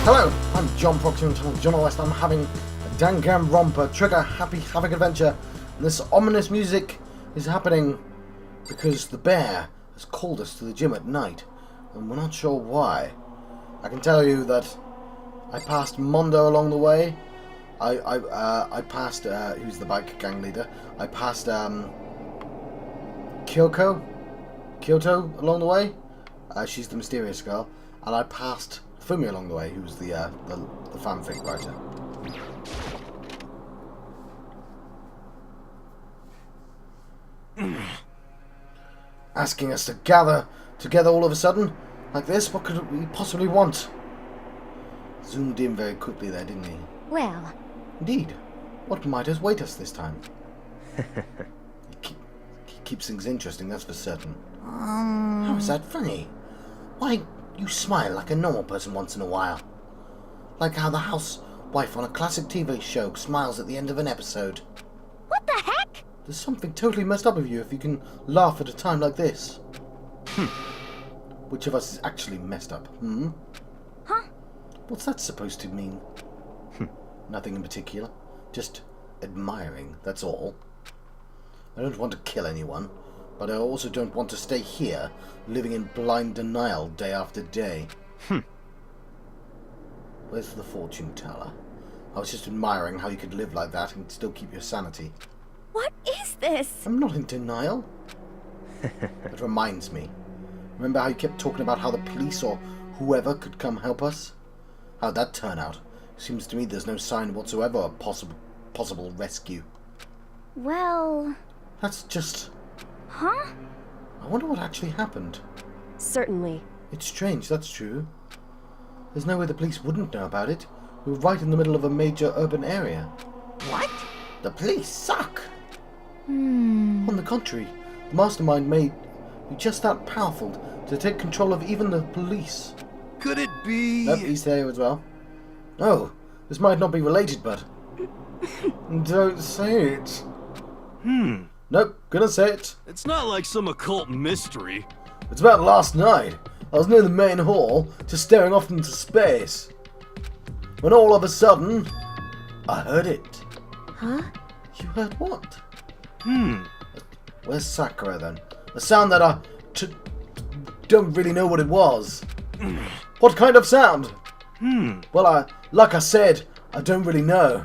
Hello, I'm John Proctor, journalist. I'm having a Danganronpa trigger happy Havoc adventure. And this ominous music is happening because the bear has called us to the gym at night, and we're not sure why. I can tell you that I passed Mondo along the way. I passed who's the bike gang leader. I passed Kyoto along the way. She's the mysterious girl, and I passed Fumi along the way, who's the fanfic writer. Asking us to gather together all of a sudden, like this, what could we possibly want? Zoomed in very quickly there, didn't he? Well. Indeed. What might await us this time? He keeps things interesting, that's for certain. How is that funny? Why, you smile like a normal person once in a while. Like how the housewife on a classic TV show smiles at the end of an episode. What the heck? There's something totally messed up with you if you can laugh at a time like this. Which of us is actually messed up? Huh? What's that supposed to mean? Nothing in particular. Just admiring, that's all. I don't want to kill anyone, but I also don't want to stay here, living in blind denial day after day. Where's the fortune teller? I was just admiring how you could live like that and still keep your sanity. What is this? I'm not in denial. It reminds me. Remember how you kept talking about how the police or whoever could come help us? How'd that turn out? Seems to me there's no sign whatsoever of possible rescue. Well... That's just... Huh? I wonder what actually happened. Certainly. It's strange, that's true. There's no way the police wouldn't know about it. We were right in the middle of a major urban area. What? The police suck! On the contrary, the mastermind made you just that powerful to take control of even the police. Could it be... Nope, he's there as well. Oh, this might not be related, but... Don't say it. Nope, gonna say it. It's not like some occult mystery. It's about last night. I was near the main hall, just staring off into space. When all of a sudden, I heard it. Huh? You heard what? Where's Sakura then? A sound that I don't really know what it was. What kind of sound? Well, like I said, I don't really know.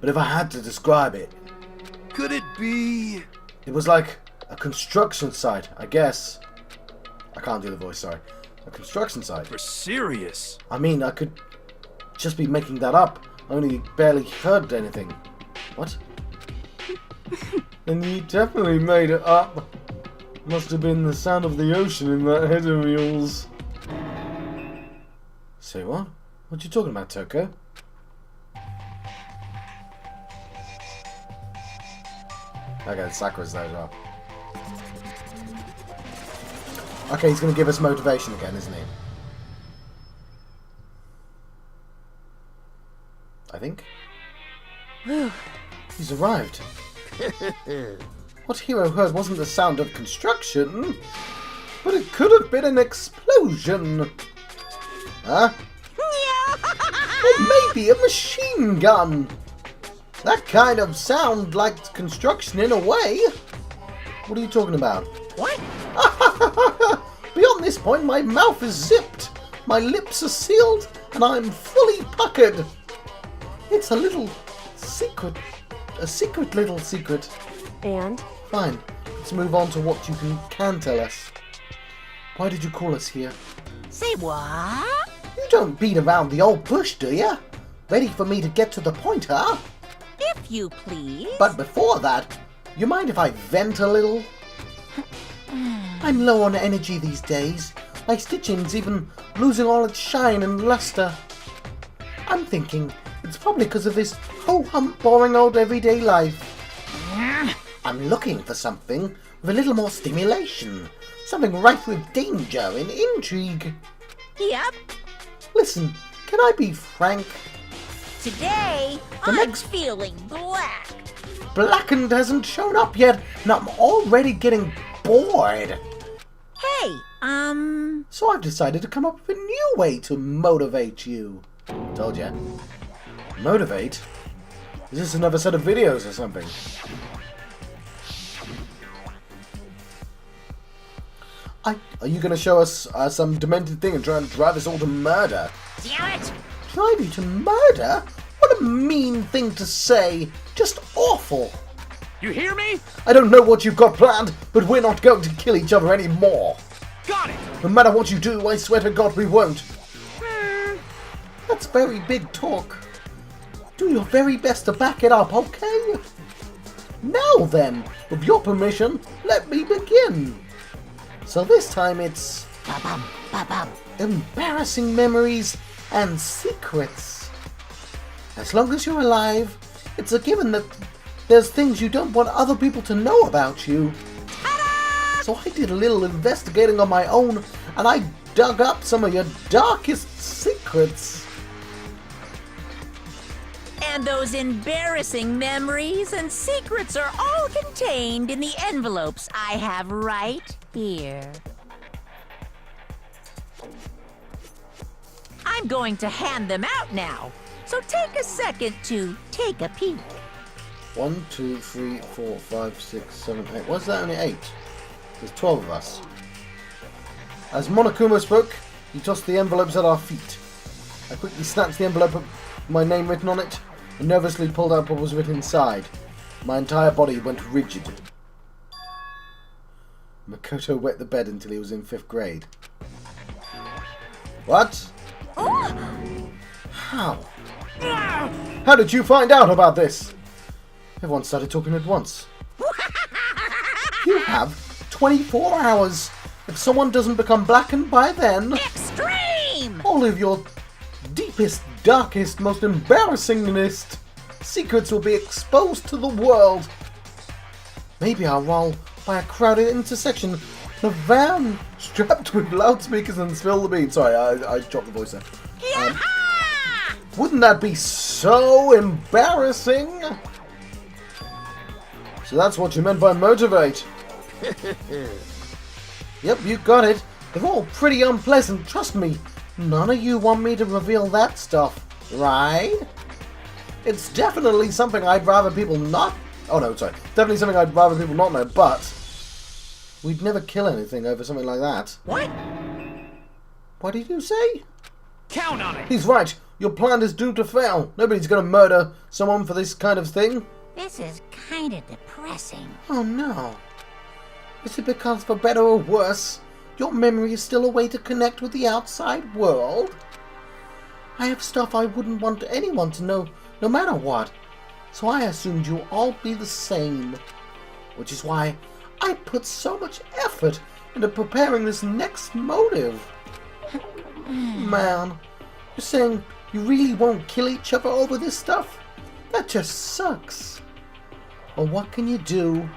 But if I had to describe it... Could it be... It was like a construction site, I guess. I can't do the voice, sorry. A construction site. For serious? I mean, I could just be making that up. I only barely heard anything. What? And you definitely made it up. Must have been the sound of the ocean in that head of yours. Say what? What you talking about, Toko? Okay, Sakura's there as well. Okay, he's going to give us motivation again, isn't he? I think. He's arrived. What Hero heard wasn't the sound of construction, but it could have been an explosion. Huh? Or maybe a machine gun. That kind of sound like construction in a way. What are you talking about? What? Beyond this point, my mouth is zipped, my lips are sealed, and I'm fully puckered. It's a little secret. A secret little secret. And? Fine. Let's move on to what you can tell us. Why did you call us here? Say what? You don't beat around the old bush, do you? Ready for me to get to the point, huh? If you please. But before that, you mind if I vent a little? I'm low on energy these days. My stitching's even losing all its shine and luster. I'm thinking it's probably because of this ho-hum boring old everyday life. I'm looking for something with a little more stimulation. Something rife with danger and intrigue. Yep. Listen, can I be frank? Today, The I'm next- feeling black. Blackened hasn't shown up yet, and I'm already getting bored. Hey, So I've decided to come up with a new way to motivate you. Told ya. Motivate? Is this another set of videos or something? Are you going to show us some demented thing and try and drive us all to murder? damn it! Drive you to murder? What a mean thing to say. Just awful. You hear me? I don't know what you've got planned, but we're not going to kill each other anymore. Got it! No matter what you do, I swear to God we won't. That's very big talk. Do your very best to back it up, okay? Now then, with your permission, let me begin. So this time it's embarrassing memories and secrets. As long as you're alive, it's a given that there's things you don't want other people to know about you. So I did a little investigating on my own, and I dug up some of your darkest secrets. And those embarrassing memories and secrets are all contained in the envelopes I have right here. I'm going to hand them out now, so take a second to take a peek. 1, 2, 3, 4, 5, 6, 7, 8. What's that? Only 8. There's 12 of us. As Monokuma spoke, he tossed the envelopes at our feet. I quickly snatched the envelope with my name written on it and nervously pulled out what was written inside. My entire body went rigid. Makoto wet the bed until he was in 5th grade. What? How? How did you find out about this? Everyone started talking at once. You have 24 hours. If someone doesn't become blackened by then, Extreme! all of your deepest, darkest, most embarrassingest secrets will be exposed to the world. Maybe I'll roll by a crowded intersection in a van strapped with loudspeakers and spill the beans. Sorry, I dropped the voice there. Yaha! Wouldn't that be so embarrassing? So that's what you meant by motivate. Yep, you got it. They're all pretty unpleasant, trust me. None of you want me to reveal that stuff, right? It's definitely something I'd rather people not... Oh no, sorry. Definitely something I'd rather people not know, but... we'd never kill anything over something like that. What? What did you say? Count on it! He's right. Your plan is doomed to fail. Nobody's gonna murder someone for this kind of thing. This is kind of depressing. Oh no. Is it because, for better or worse, your memory is still a way to connect with the outside world? I have stuff I wouldn't want anyone to know, no matter what. So I assumed you'll all be the same. Which is why I put so much effort into preparing this next motive. Man, you're saying you really won't kill each other over this stuff? That just sucks. Well, what can you do?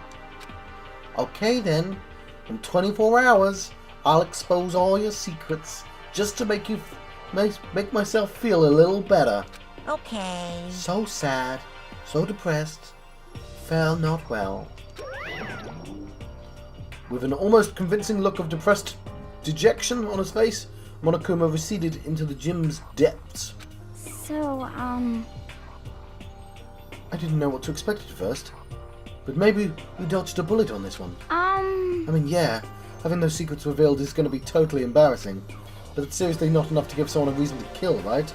Okay then, in 24 hours, I'll expose all your secrets, just to make you make myself feel a little better. Okay. So sad, so depressed, fare not well. With an almost convincing look of depressed dejection on his face, Monokuma receded into the gym's depths. So, I didn't know what to expect at first, but maybe we dodged a bullet on this one. I mean, yeah, having those secrets revealed is going to be totally embarrassing, but it's seriously not enough to give someone a reason to kill, right?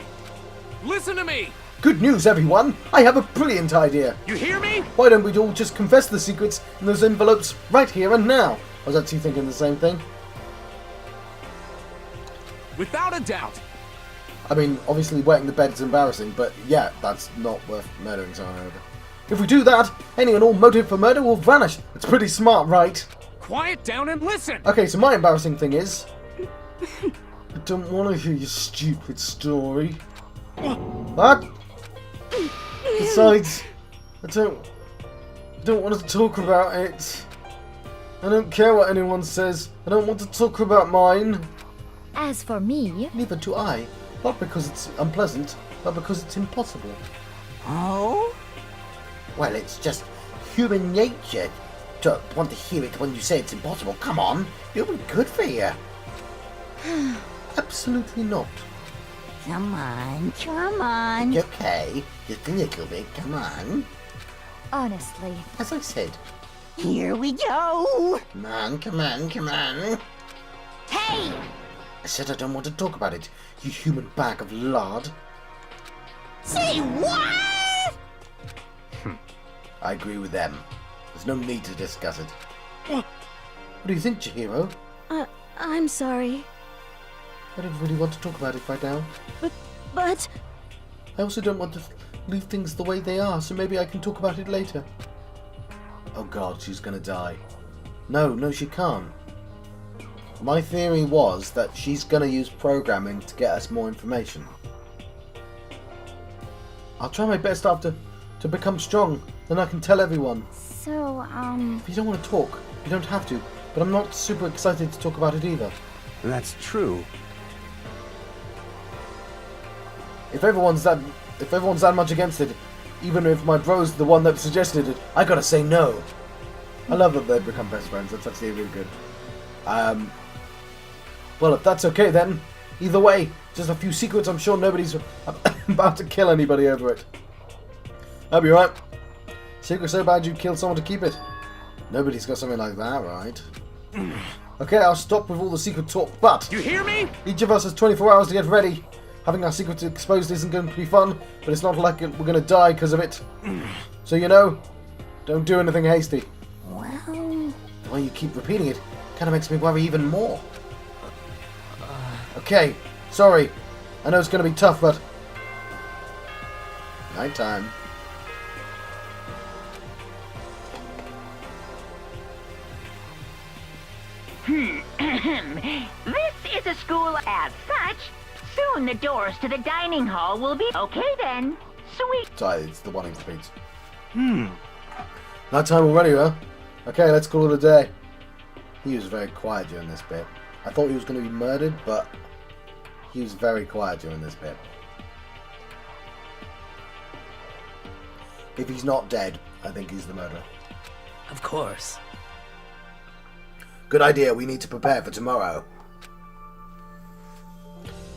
Listen to me! Good news, everyone! I have a brilliant idea! You hear me? Why don't we all just confess the secrets in those envelopes right here and now? I was actually thinking the same thing. Without a doubt. I mean, obviously wetting the bed's embarrassing, but yeah, that's not worth murdering someone over. If we do that, any and all motive for murder will vanish. It's pretty smart, right? Quiet down and listen! Okay, so my embarrassing thing is... I don't want to hear your stupid story. What? Besides, I don't want to talk about it. I don't care what anyone says. I don't want to talk about mine. as for me... Neither do I. Not because it's unpleasant, but because it's impossible. Oh? Well, it's just human nature. don't want to hear it when you say it's impossible. Come on, it'll be good for you. Absolutely not. Come on, come on. Okay, just a little bit, come on. Honestly. As I said. Here we go. Come on, come on, come on. Hey! I said I don't want to talk about it, you human bag of lard. Say what? I agree with them. There's no need to discuss it. What do you think, Chihiro? I'm sorry. I don't really want to talk about it right now. But... I also don't want to leave things the way they are, so maybe I can talk about it later. Oh god, she's gonna die. No, she can't. My theory was that she's gonna use programming to get us more information. I'll try my best after to become strong, then I can tell everyone. So, If you don't want to talk, you don't have to, but I'm not super excited to talk about it either. That's true. If everyone's that much against it, even if my bro's the one that suggested it, I gotta say no. I love that they've become best friends. That's actually really good. Well, if that's okay then. Either way, just a few secrets. I'm sure nobody's about to kill anybody over it. That'll be right. Secret so bad you'd kill someone to keep it. Nobody's got something like that, right? Okay, I'll stop with all the secret talk, but You hear me? each of us has 24 hours to get ready. Having our secrets exposed isn't going to be fun, but it's not like we're going to die because of it. So you know, don't do anything hasty. Well... The way you keep repeating it kind of makes me worry even more. Okay, sorry. I know it's going to be tough, but... Nighttime. This is a school as such. Soon the doors to the dining hall will be... Okay then. Sweet. Sorry, it's the one who repeats. Nighttime already, huh? Okay, let's call it a day. He was very quiet during this bit. I thought he was going to be murdered, but he was very quiet during this bit. If he's not dead, I think he's the murderer. Of course. Good idea, we need to prepare for tomorrow.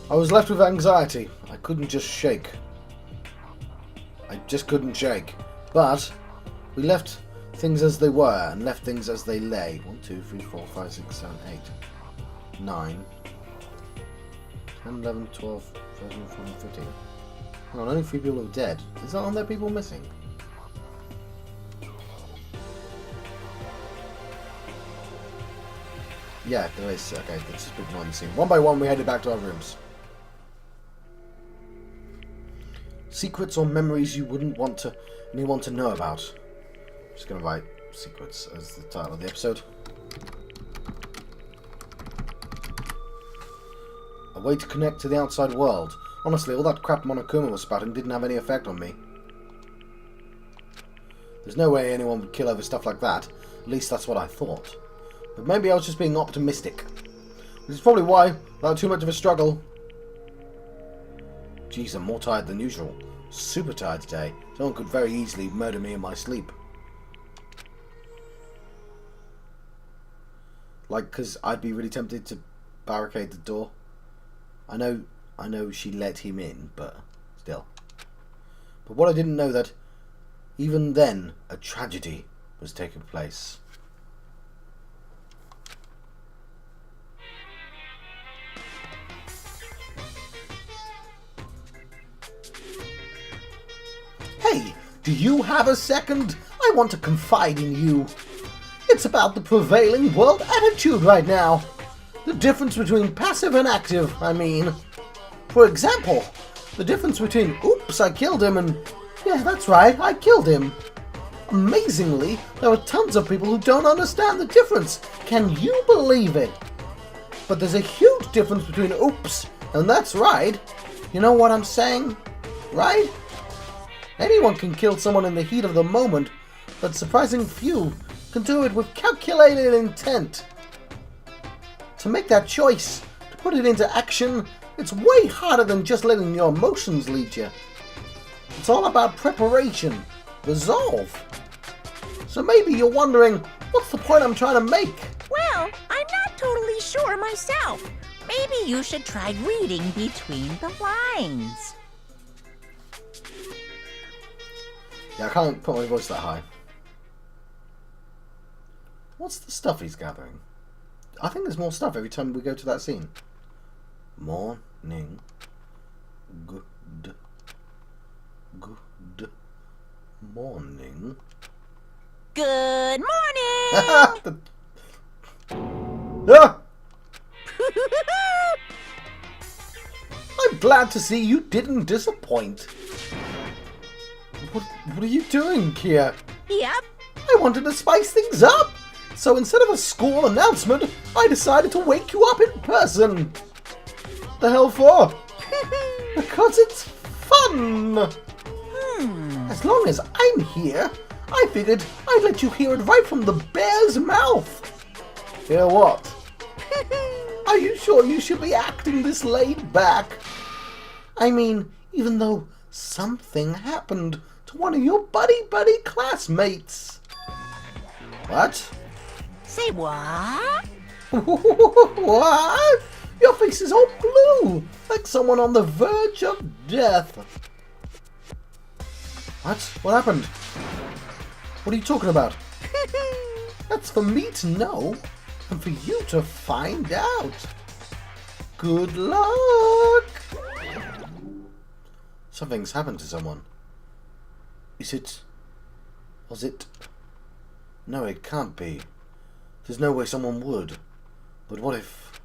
I was left with anxiety. I couldn't just shake. I just couldn't shake. But we left things as they were and left things as they lay. 1, 2, 3, 4, 5, 6, 7, 8, 9, 10, 11, 12, 13, 14, 15. Hang on, only 3 people are dead. Is that on there people missing? Yeah, there is. Okay, let's just ignore the scene. One by one, we headed back to our rooms. Secrets or memories you wouldn't want anyone to know about. I'm just going to write secrets as the title of the episode. A way to connect to the outside world. Honestly, all that crap Monokuma was spouting didn't have any effect on me. There's no way anyone would kill over stuff like that. At least that's what I thought. But maybe I was just being optimistic. Which is probably why, without too much of a struggle... Jeez, I'm more tired than usual. Super tired today. Someone could very easily murder me in my sleep. Like, because I'd be really tempted to barricade the door. I know she let him in, but still. But what I didn't know that, even then, a tragedy was taking place. Hey, do you have a second? I want to confide in you. It's about the prevailing world attitude right now. The difference between passive and active, I mean. For example, the difference between, oops, I killed him, and, yeah, that's right, I killed him. Amazingly, there are tons of people who don't understand the difference. Can you believe it? But there's a huge difference between oops and that's right. You know what I'm saying? Right? Anyone can kill someone in the heat of the moment, but surprising few can do it with calculated intent. To make that choice, to put it into action, it's way harder than just letting your emotions lead you. It's all about preparation, resolve. So maybe you're wondering, What's the point I'm trying to make? Well, I'm not totally sure myself. Maybe you should try reading between the lines. Yeah, I can't put my voice that high. What's the stuff he's gathering? I think there's more stuff every time we go to that scene. Morning. Good morning. Good morning! Ah! I'm glad to see you didn't disappoint. What are you doing here? Yep. I wanted to spice things up. So instead of a school announcement, I decided to wake you up in person. The hell for? Because it's fun. As long as I'm here, I figured I'd let you hear it right from the bear's mouth. Hear what? Are you sure you should be acting this laid back? I mean, even though something happened to one of your buddy classmates. What? Say what? What? Your face is all blue, like someone on the verge of death. What? What happened? What are you talking about? That's for me to know, and for you to find out. Good luck! Something's happened to someone. Is it... Was it... No, it can't be. There's no way someone would. But what if...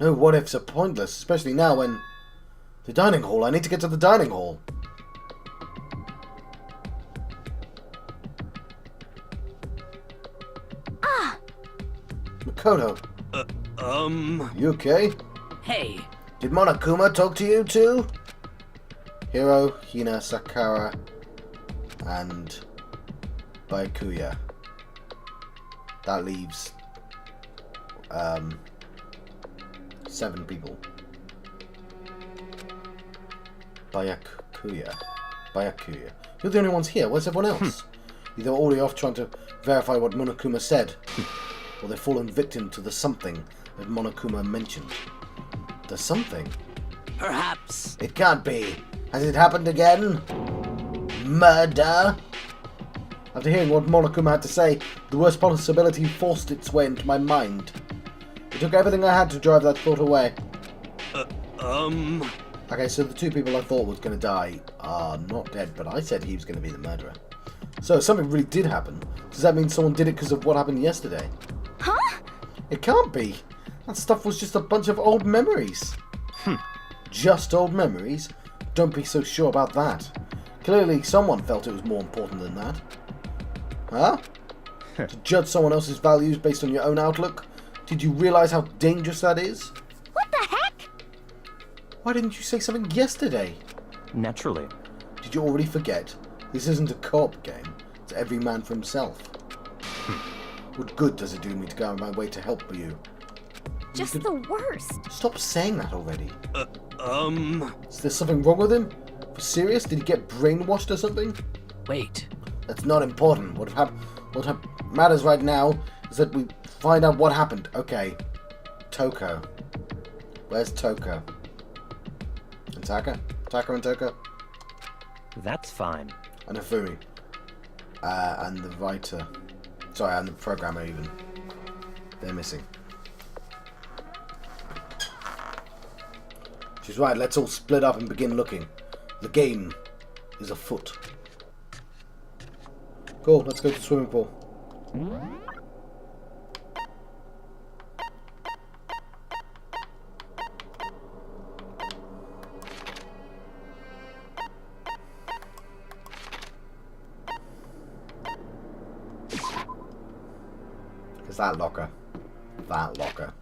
No, what ifs are pointless, especially now when... The dining hall. I need to get to the dining hall. Makoto. You okay? Hey, Did Monokuma talk to you too? Hiro, Hina, Sakura, and Byakuya. That leaves 7 people. Byakuya. You're the only ones here. Where's everyone else? Either already off trying to verify what Monokuma said, or they've fallen victim to the something that Monokuma mentioned. The something? perhaps. It can't be. Has it happened again? Murder? After hearing what Monokuma had to say, the worst possibility forced its way into my mind. It took everything I had to drive that thought away. Okay, so the 2 people I thought was going to die are not dead, but I said he was going to be the murderer. So, something really did happen. Does that mean someone did it because of what happened yesterday? Huh? It can't be. That stuff was just a bunch of old memories. Just old memories? Don't be so sure about that. Clearly someone felt it was more important than that. Huh? To judge someone else's values based on your own outlook? Did you realize how dangerous that is? What the heck? Why didn't you say something yesterday? Naturally. Did you already forget? This isn't a co-op game. It's every man for himself. What good does it do me to go out of my way to help you? Just the worst. Stop saying that already. Is there something wrong with him? For serious? Did he get brainwashed or something? Wait. That's not important. What matters right now is that we find out what happened. Okay. Toko. Where's Toko? And Taka? Taka and Toko? That's fine. And Hifumi. And the writer. Sorry, and the programmer even. They're missing. She's right, let's all split up and begin looking. The game is afoot. Cool, let's go to the swimming pool. Is that locker? That locker.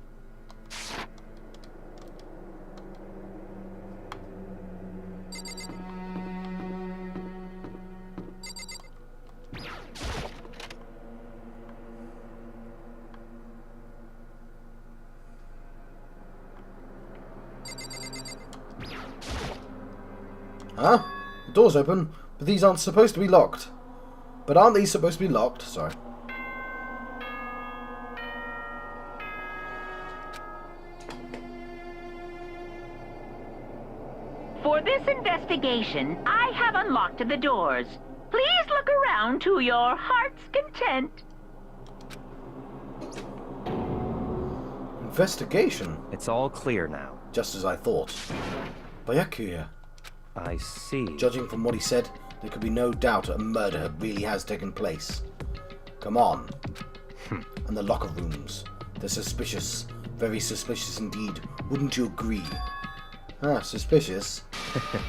Huh? The door's open, but these aren't supposed to be locked. But aren't these supposed to be locked? Sorry. For this investigation, I have unlocked the doors. Please look around to your heart's content. Investigation? It's all clear now. Just as I thought. Byakuya. I see. Judging from what he said, there could be no doubt a murder really has taken place. Come on. And the locker rooms. They're suspicious. Very suspicious indeed. Wouldn't you agree? Ah, suspicious.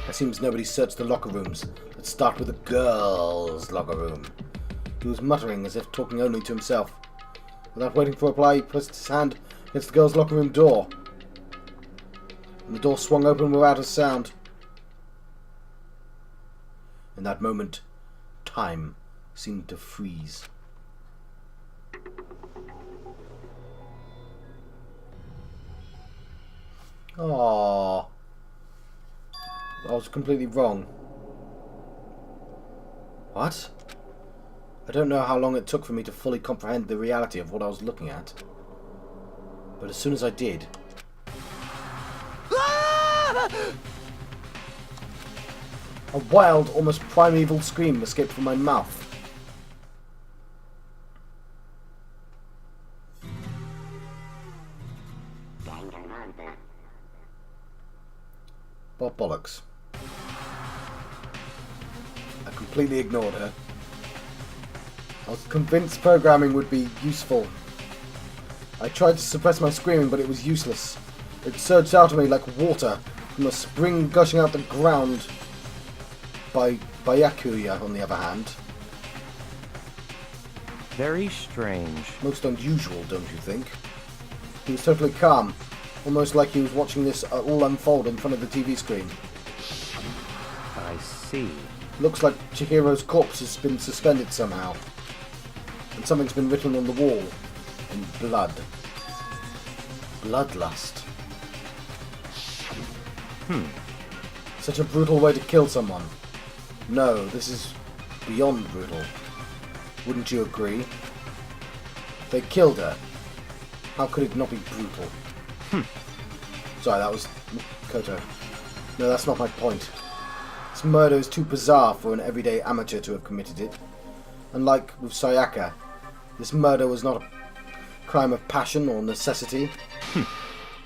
It seems nobody searched the locker rooms. Let's start with the girls' locker room. He was muttering as if talking only to himself. Without waiting for a reply, he pressed his hand against the girls' locker room door. And the door swung open without a sound. In that moment, time seemed to freeze. Aww. I was completely wrong. What? I don't know how long it took for me to fully comprehend the reality of what I was looking at. But as soon as I did... a wild, almost primeval scream escaped from my mouth. Well, bollocks. I completely ignored her. I was convinced programming would be useful. I tried to suppress my screaming, but it was useless. It surged out of me like water from a spring gushing out the ground. Byakuya, on the other hand. Very strange. Most unusual, don't you think? He was totally calm, almost like he was watching this all unfold in front of the TV screen. I see. Looks like Chihiro's corpse has been suspended somehow. And something's been written on the wall. In blood. Bloodlust. Such a brutal way to kill someone. No, this is beyond brutal. Wouldn't you agree? They killed her. How could it not be brutal? Sorry, that was Koto. No, that's not my point. This murder is too bizarre for an everyday amateur to have committed it. Unlike with Sayaka, this murder was not a crime of passion or necessity.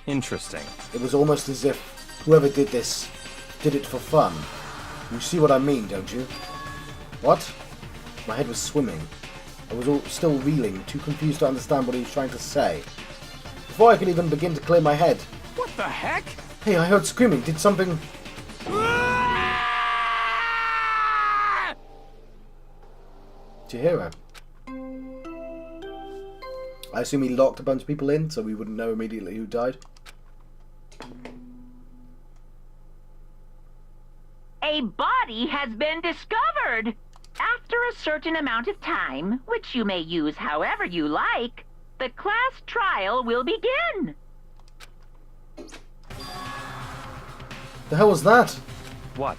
Interesting. It was almost as if whoever did this did it for fun. You see what I mean, don't you? What? My head was swimming. I was still reeling, too confused to understand what he was trying to say. Before I could even begin to clear my head... What the heck? Hey, I heard screaming. Did something... Chihiro. I assume he locked a bunch of people in, so we wouldn't know immediately who died. A body has been discovered. After a certain amount of time, which you may use however you like, the class trial will begin. The hell was that? What?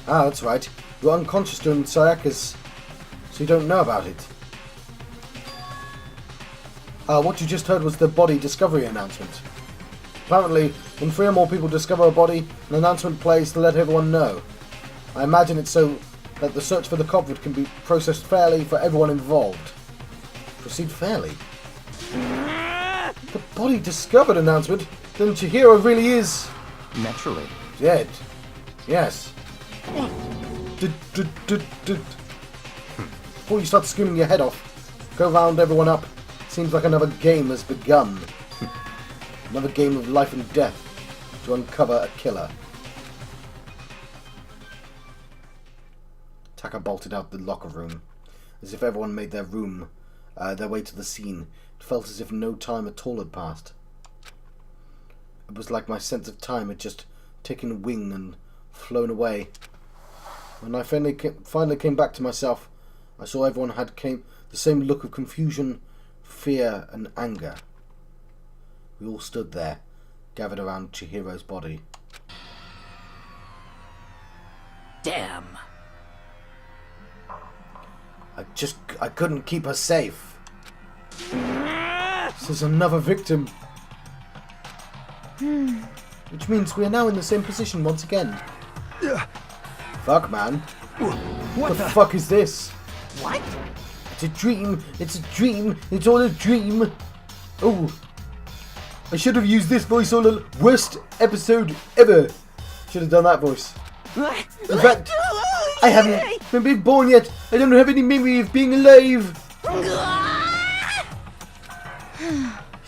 Ah, that's right. You were unconscious during Sayaka's... so you don't know about it. What you just heard was the body discovery announcement. Apparently, when 3 or more people discover a body, an announcement plays to let everyone know. I imagine it's so that the search for the culprit can be processed fairly for everyone involved. Proceed fairly? The body discovered announcement? Then Chihiro really is... Naturally. dead. Yes. Before you start screaming your head off, go round everyone up. Seems like another game has begun. Another game of life and death to uncover a killer. Taka bolted out the locker room, as if everyone made their way to the scene. It felt as if no time at all had passed. It was like my sense of time had just taken wing and flown away. When I finally came back to myself, I saw everyone had the same look of confusion, fear, and anger. We all stood there, gathered around Chihiro's body. Damn. I couldn't keep her safe. This is another victim. which means we are now in the same position once again. Fuck, man. What the fuck is this? What? It's a dream. It's a dream. It's all a dream. Oh. I should have used this voice all the worst episode ever. Should have done that voice. In fact, I haven't been born yet. I don't have any memory of being alive.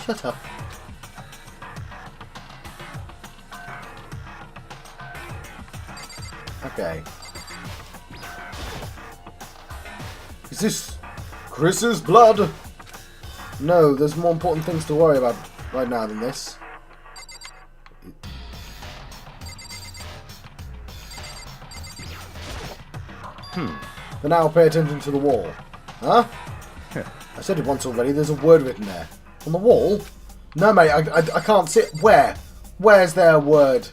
Shut up. Okay. Is this Chris's blood? No, there's more important things to worry about right now than this. For now, pay attention to the wall. Huh? I said it once already, there's a word written there. On the wall? No, mate, I can't see it. Where? Where's there a word?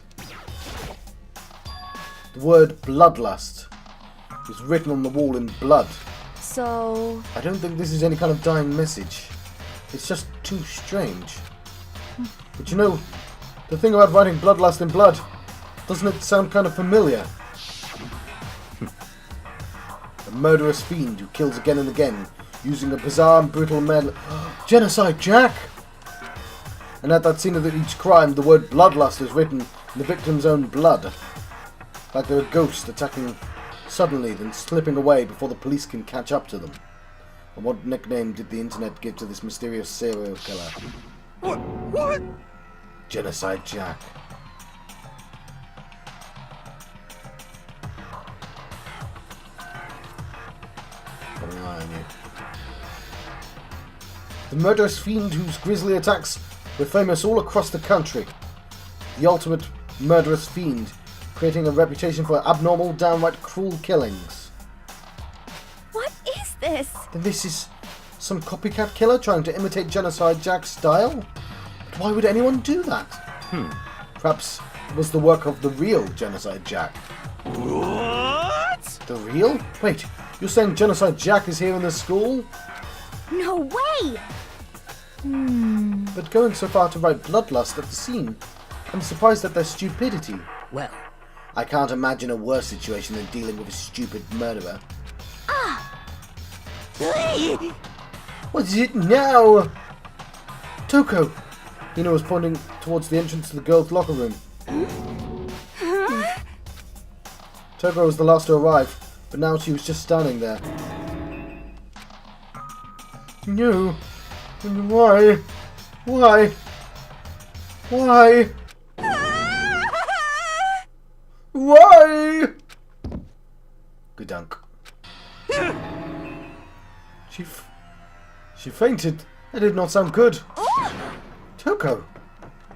The word bloodlust is written on the wall in blood. So... I don't think this is any kind of dying message. It's just too strange. But you know, the thing about writing bloodlust in blood, doesn't it sound kind of familiar? A murderous fiend who kills again and again, using a bizarre and brutal method. Genocide Jack! And at that scene of each crime, the word bloodlust is written in the victim's own blood. Like they're a ghost attacking suddenly, then slipping away before the police can catch up to them. And what nickname did the internet give to this mysterious serial killer? What? Genocide Jack. Got an eye on you. The murderous fiend whose grisly attacks were famous all across the country. The ultimate murderous fiend, creating a reputation for abnormal, downright cruel killings. What is this? Then this is some copycat killer trying to imitate Genocide Jack's style? But why would anyone do that? Perhaps it was the work of the real Genocide Jack. What? The real? Wait, you're saying Genocide Jack is here in the school? No way! But going so far to write bloodlust at the scene, I'm surprised at their stupidity. Well, I can't imagine a worse situation than dealing with a stupid murderer. What is it now? Toko! Hina was pointing towards the entrance to the girls' locker room. Toko was the last to arrive, but now she was just standing there. No. Why? Why? Why? Why? Good dunk. She fainted. That did not sound good. Toko.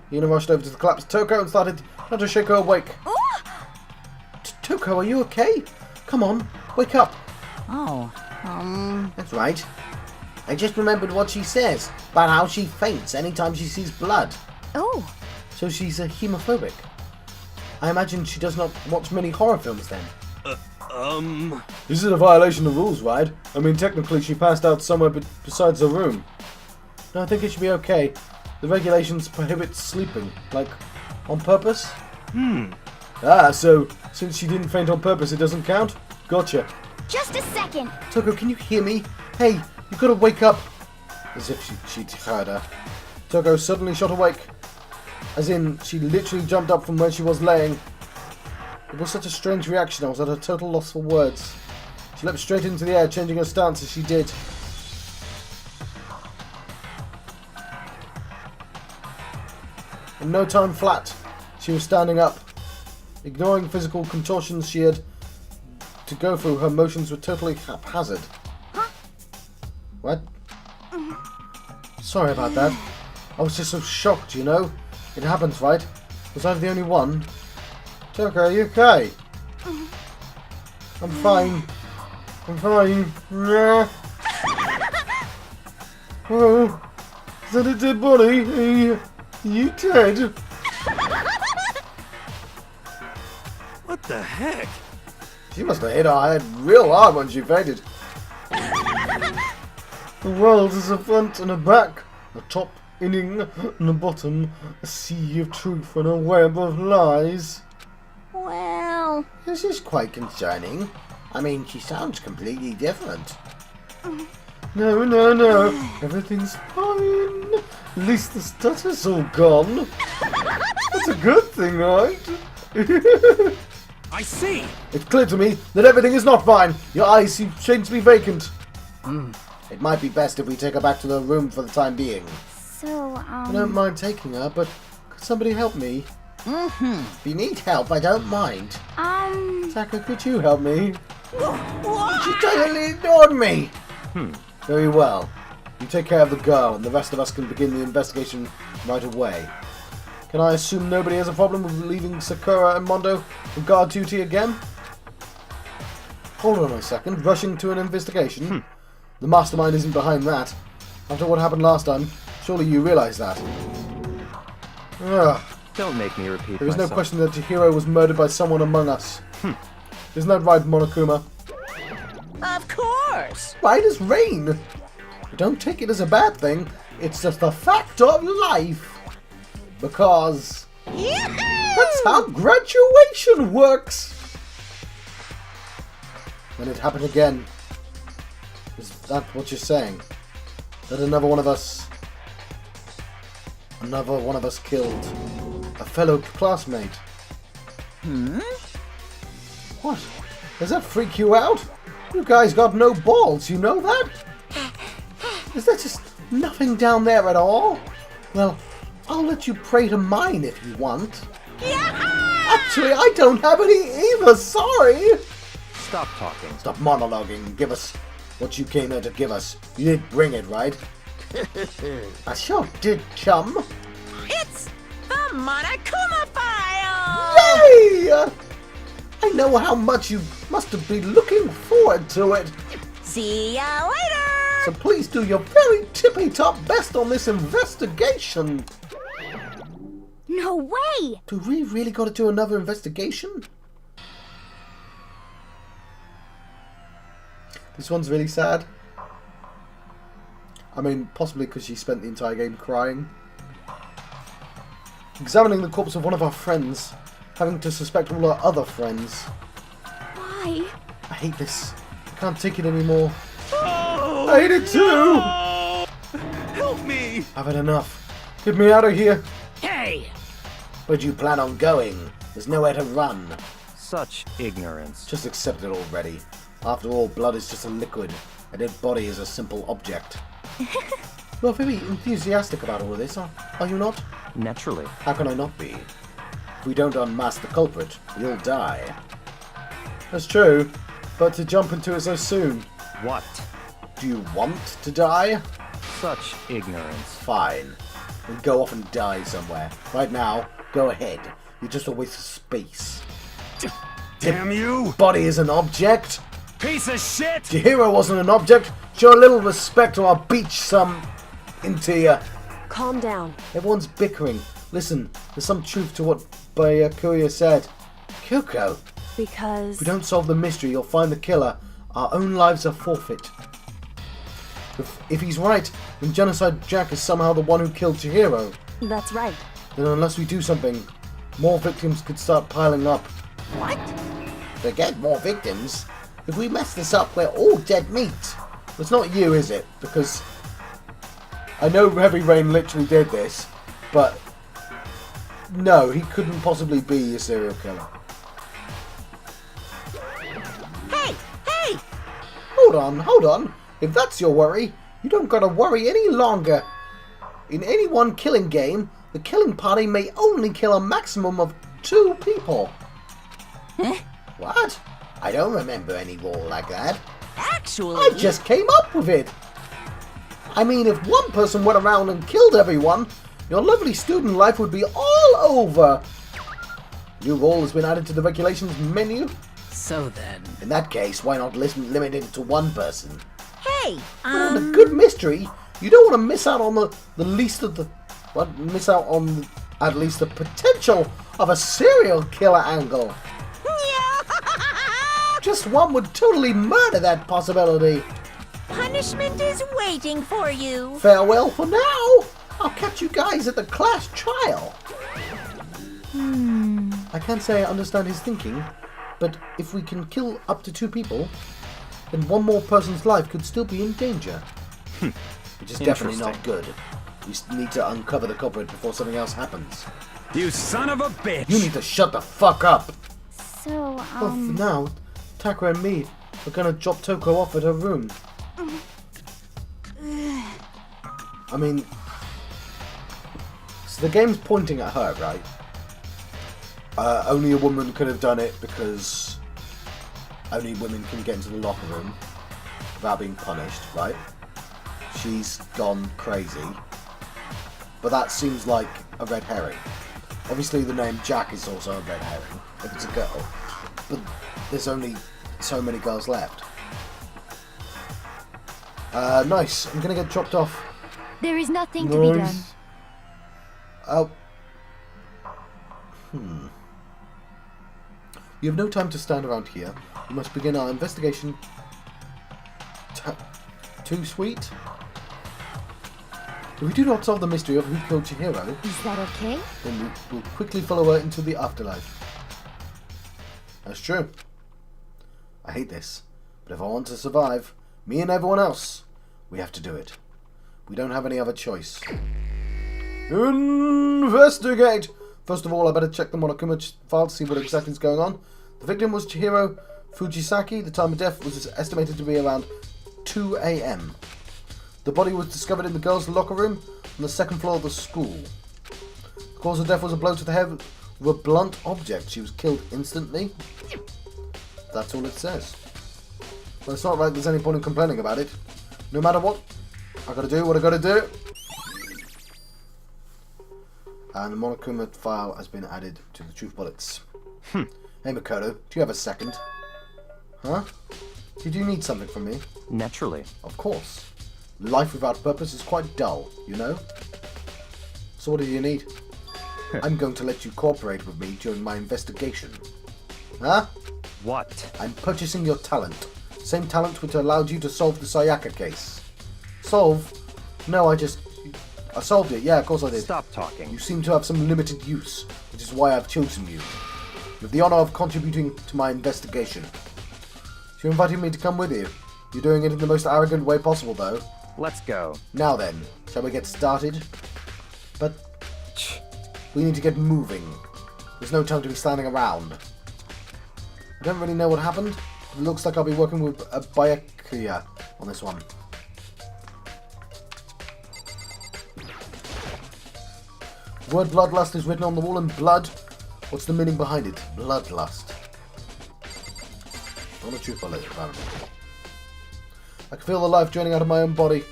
Hina rushed over to the collapsed Toko and started trying to shake her awake. Toko, are you okay? Come on, wake up. Oh, That's right. I just remembered what she says about how she faints anytime she sees blood. Oh, So she's a hemophobic. I imagine she does not watch many horror films then. This is a violation of rules, right? I mean, technically she passed out somewhere besides the room. No, I think it should be okay. The regulations prohibit sleeping. Like, on purpose? Ah, so since she didn't faint on purpose, it doesn't count? Gotcha. just a second. Toko, can you hear me? Hey, you gotta wake up. As if she'd heard her. Toko suddenly shot awake. As in, she literally jumped up from where she was laying. It was such a strange reaction, I was at a total loss for words. She leapt straight into the air, changing her stance as she did. In no time flat, she was standing up. Ignoring physical contortions she had to go through, her motions were totally haphazard. What? Sorry about that. I was just so shocked, you know? It happens, right? Was I the only one? Toko, are you okay? I'm fine. I'm fine. Yeah. Oh, is that a dead body? Are you dead? What the heck? She must have hit her head real hard when she fainted. The world is a front and a back, a top inning the bottom, a sea of truth and a web of lies. Well... This is quite concerning. I mean, she sounds completely different. No, no, no. Everything's fine. At least the stutter's all gone. That's a good thing, right? I see! It's clear to me that everything is not fine. Your eyes seem strangely vacant. It might be best if we take her back to the room for the time being. So, I don't mind taking her, but could somebody help me? If you need help, I don't mind. Taka, could you help me? She totally ignored me! Very well. You take care of the girl, and the rest of us can begin the investigation right away. Can I assume nobody has a problem with leaving Sakura and Mondo on guard duty again? Hold on a second. Rushing to an investigation? The mastermind isn't behind that. After what happened last time, surely you realise that. Ugh. Don't make me repeat There is no myself. question that Chihiro was murdered by someone among us. Isn't that right, Monokuma? Of course! Right as rain. Don't take it as a bad thing. It's just a fact of life. Because that's how graduation works. When it happened again. Is that what you're saying? That another one of us killed a fellow classmate? What? Does that freak you out? You guys got no balls, you know that? Is there just nothing down there at all? Well, I'll let you pray to mine if you want. Actually, I don't have any either, sorry! Stop talking. Stop monologuing. Give us what you came here to give us. You did bring it, right? I sure did, chum. It's the Monokuma file! Yay! I know how much you must have been looking forward to it. See ya later! So please do your very tippy-top best on this investigation. no way! Do we really got to do another investigation? This one's really sad. I mean, possibly because she spent the entire game crying. Examining the corpse of one of our friends. Having to suspect all our other friends. Why? I hate this. I can't take it anymore. I hate it too! Help me! I've had enough. Get me out of here. Hey! Where do you plan on going? There's nowhere to run. Such ignorance. Just accept it already. After all, blood is just a liquid. A dead body is a simple object. You're very enthusiastic about all of this, are you not? Naturally. How can I not be? If we don't unmask the culprit, we'll die. That's true, but to jump into it so soon. What? Do you want to die? Such ignorance. Fine. Then go off and die somewhere. Right now, go ahead. You're just a waste of space. Damn you! Body is an object. Piece of shit! Chihiro wasn't an object. Show a little respect or I'll beat some into you. Calm down. Everyone's bickering. Listen, there's some truth to what Byakuya said. Kyoko, Because... if we don't solve the mystery or find the killer, our own lives are forfeit. If he's right, then Genocide Jack is somehow the one who killed Chihiro. That's right. Then unless we do something, more victims could start piling up. What? Forget more victims. If we mess this up, we're all dead meat. It's not you, is it? Because I know Heavy Rain literally did this, but no, he couldn't possibly be a serial killer. Hey! Hey! Hold on. If that's your worry, you don't gotta worry any longer. In any one killing game, the killing party may only kill a maximum of 2 people. What? I don't remember any rule like that. Actually... I just came up with it. I mean, if one person went around and killed everyone, your lovely student life would be all over. New rule has been added to the regulations menu. So then... In that case, why not limit it to 1 person? Hey! But in a good mystery, you don't want to miss out on at least the potential of a serial killer angle. Just one would totally murder that possibility. Punishment is waiting for you. Farewell for now. I'll catch you guys at the class trial. I can't say I understand his thinking, but if we can kill up to 2 people, then one more person's life could still be in danger. Which is definitely not good. We need to uncover the culprit before something else happens. You son of a bitch! You need to shut the fuck up! So, Well, for now, Taka and me are gonna drop Toko off at her room. I mean, so the game's pointing at her, right? Only a woman could have done it because only women can get into the locker room without being punished, right? She's gone crazy. But that seems like a red herring. Obviously the name Jack is also a red herring, if it's a girl. But there's only so many girls left. Nice. I'm gonna get dropped off. there is nothing to be done. Oh. You have no time to stand around here. We must begin our investigation. Too sweet? If we do not solve the mystery of who killed Chihiro, Is that okay? then we'll quickly follow her into the afterlife. That's true. I hate this, but if I want to survive, me and everyone else, we have to do it. We don't have any other choice. Investigate! First of all, I better check the Monokuma file to see what exactly is going on. The victim was Chihiro Fujisaki. The time of death was estimated to be around 2 a.m. The body was discovered in the girls' locker room on the 2nd floor of the school. The cause of death was a blow to the head with a blunt object. She was killed instantly. That's all it says. Well, it's not like there's any point in complaining about it. No matter what, I gotta do what I gotta do. And the Monokuma file has been added to the truth bullets. Hey Makoto, do you have a second? Huh? Did you need something from me? Naturally. Of course. Life without purpose is quite dull, you know? So what do you need? I'm going to let you cooperate with me during my investigation. Huh? What? I'm purchasing your talent. Same talent which allowed you to solve the Sayaka case. Solve? No, I solved it. Yeah, of course I did. Stop talking. You seem to have some limited use, which is why I've chosen you. You have the honor of contributing to my investigation. You're inviting me to come with you. You're doing it in the most arrogant way possible, though. Let's go. Now then, shall we get started? But we need to get moving. There's no time to be standing around. I don't really know what happened. It looks like I'll be working with a Byakuya on this one. The word bloodlust is written on the wall in blood. What's the meaning behind it? Bloodlust. Not a truth bullet, apparently. I can feel the life draining out of my own body.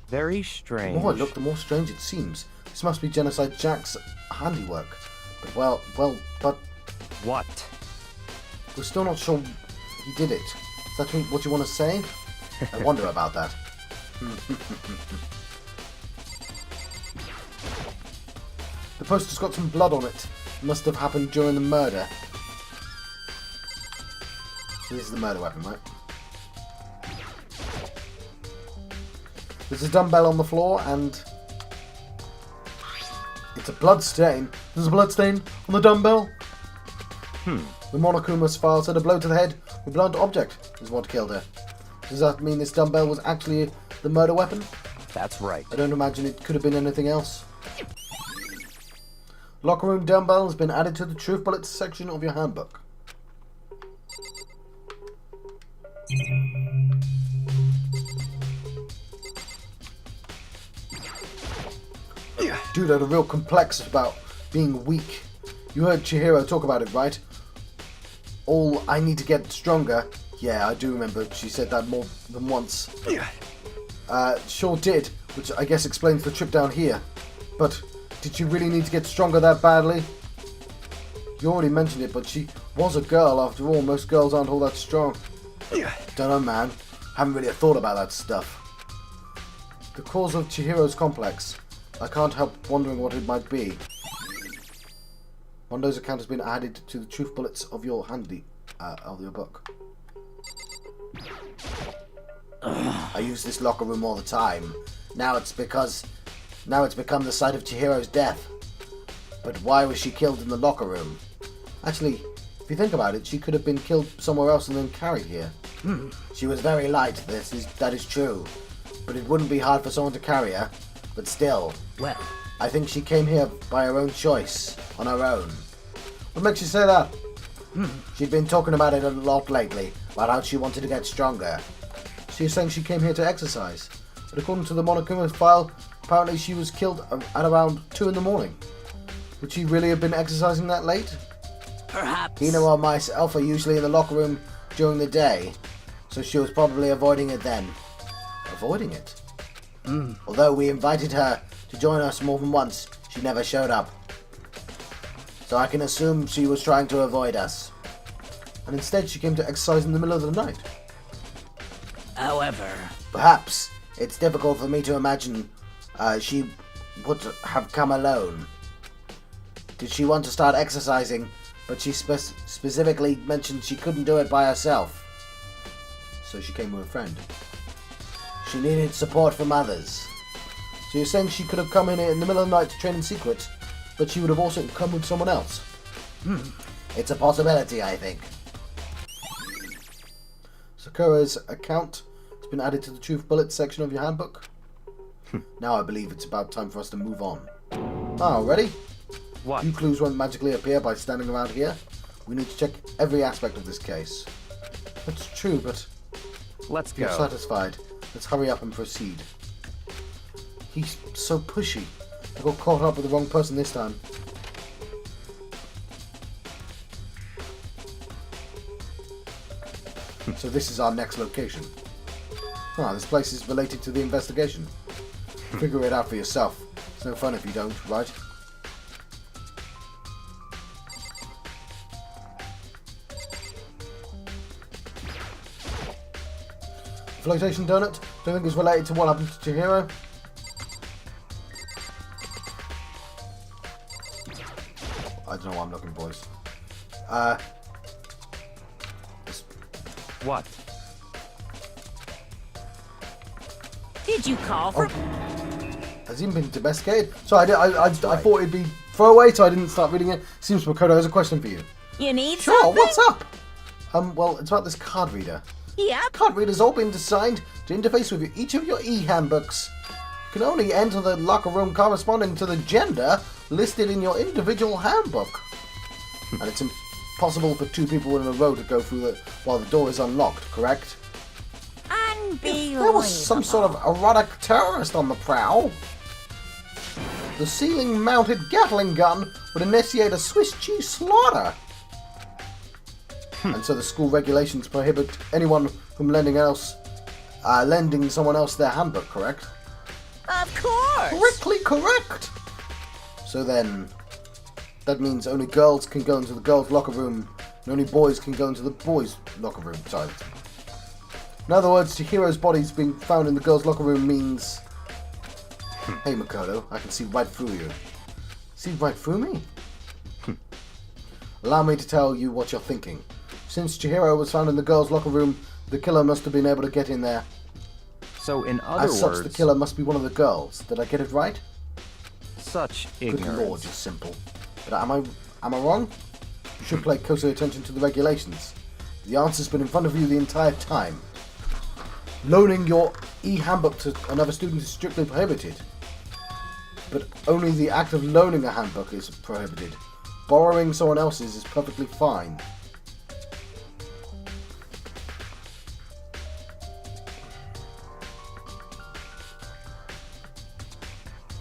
Very strange. The more I look, the more strange it seems. This must be Genocide Jack's handiwork. But but What? we're still not sure he did it. Is that what you want to say? I wonder about that. The poster's got some blood on it. It must have happened during the murder. So this is the murder weapon, right? There's a dumbbell on the floor and it's a blood stain. There's a blood stain on the dumbbell. The Monokuma's file said a blow to the head with blunt object is what killed her. Does that mean this dumbbell was actually the murder weapon? That's right. I don't imagine it could have been anything else. Locker room dumbbell has been added to the truth bullets section of your handbook. Dude had a real complex about being weak. You heard Chihiro talk about it, right? All I need to get stronger. Yeah, I do remember she said that more than once. Sure did, which I guess explains the trip down here. But did she really need to get stronger that badly? You already mentioned it, but she was a girl after all. Most girls aren't all that strong. Don't know, man. Haven't really thought about that stuff. The cause of Chihiro's complex. I can't help wondering what it might be. Mondo's account has been added to the truth bullets of your of your book. I use this locker room all the time. Now it's become the site of Chihiro's death. But why was she killed in the locker room? Actually, if you think about it, she could have been killed somewhere else and then carried here. She was very light, that is true. But it wouldn't be hard for someone to carry her. But still, Well, I think she came here by her own choice, on her own. What makes you say that? She'd been talking about it a lot lately, about how she wanted to get stronger. She's saying she came here to exercise. But according to the Monokuma file, apparently she was killed at around 2 in the morning. Would she really have been exercising that late? perhaps. Hina and myself are usually in the locker room during the day, so she was probably avoiding it then. Avoiding it? Although we invited her to join us more than once, she never showed up. So I can assume she was trying to avoid us. And instead she came to exercise in the middle of the night. However, Perhaps it's difficult for me to imagine she would have come alone. Did she want to start exercising, but she specifically mentioned she couldn't do it by herself? So she came with a friend. She needed support from others. So you're saying she could have come in here in the middle of the night to train in secret, but she would have also come with someone else? It's a possibility, I think. Sakura's account has been added to the Truth Bullets section of your handbook. Now I believe it's about time for us to move on. Ready? What? Few clues won't magically appear by standing around here. We need to check every aspect of this case. That's true, but Let's if you're go. satisfied, let's hurry up and proceed. He's so pushy. I got caught up with the wrong person this time. So this is our next location. This place is related to the investigation. Figure it out for yourself. It's no fun if you don't, right? Flotation donut? Don't think it's related to what happened to Chihiro? I don't know what I'm looking for. What? did you call for? Has he been domesticated? So I thought it'd be throwaway, so I didn't start reading it. Seems Makoto has a question for you. You need Sure, something? what's up? Well, it's about this card reader. Yep. Card readers all been designed to interface with each of your e-handbooks. You can only enter the locker room corresponding to the gender listed in your individual handbook. And it's impossible for 2 people in a row to go through while the door is unlocked, correct? Unbelievable. There was some sort of erotic terrorist on the prowl. The ceiling-mounted Gatling gun would initiate a Swiss cheese slaughter. And so the school regulations prohibit anyone from lending someone else their handbook, correct? Of course. Correctly correct! So then, that means only girls can go into the girls' locker room, and only boys can go into the boys' locker room. Sorry. In other words, Chihiro's body's being found in the girls' locker room means... Hey Makoto, I can see right through you. See right through me? Allow me to tell you what you're thinking. Since Chihiro was found in the girls' locker room, the killer must have been able to get in there. So in other As such, words, the killer must be one of the girls. Did I get it right? such Good ignorance. lord, you're simple. But am I wrong? You should pay closer attention to the regulations. The answer's been in front of you the entire time. Loaning your e-handbook to another student is strictly prohibited. But only the act of loaning a handbook is prohibited. Borrowing someone else's is perfectly fine.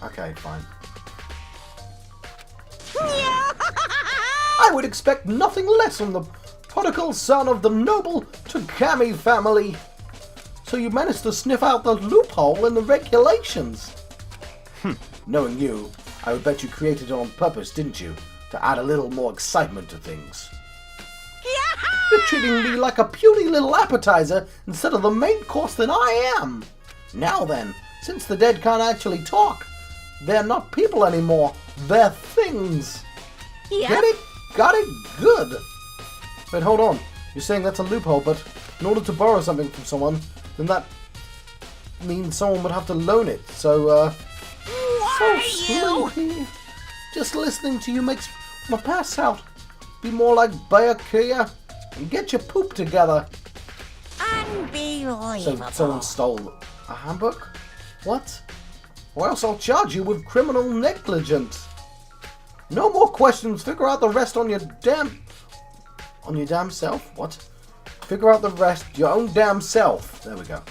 Okay, fine. I would expect nothing less from the prodigal son of the noble Takami family. So you managed to sniff out the loophole in the regulations. Knowing you, I would bet you created it on purpose, didn't you? To add a little more excitement to things. You're treating me like a puny little appetizer instead of the main course that I am. Now then, since the dead can't actually talk, they're not people anymore. They're things. Yep. Get it? Got it? Good. Wait, hold on. You're saying that's a loophole, but in order to borrow something from someone, then that mean someone would have to loan it. So, so sleepy. Just listening to you makes my pass out. Be more like Kia and get your poop together. Unbelievable. So someone stole a handbook? What? Or else I'll charge you with criminal negligence. No more questions. Figure out the rest on your damn self. What? Figure out the rest your own damn self. There we go.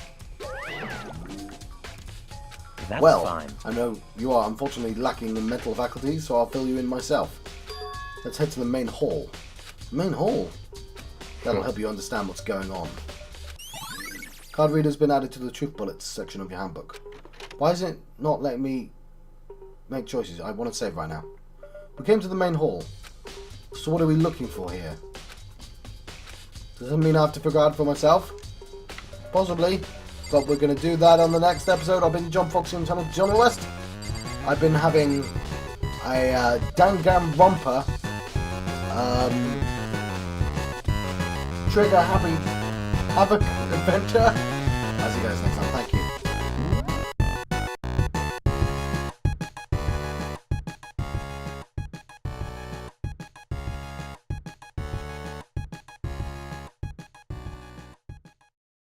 That's Well, fine. I know you are unfortunately lacking in mental faculties, so I'll fill you in myself. Let's head to the main hall. Main hall? That'll help you understand what's going on. Card reader's been added to the truth bullets section of your handbook. Why is it not letting me make choices? I want to save right now. We came to the main hall. So what are we looking for here? Does that mean I have to figure out for myself? Possibly. But we're going to do that on the next episode. I've been John Foxy on the channel Johnny West. I've been having a Danganronpa trigger happy Havoc adventure. I'll see you guys next time. Thank you.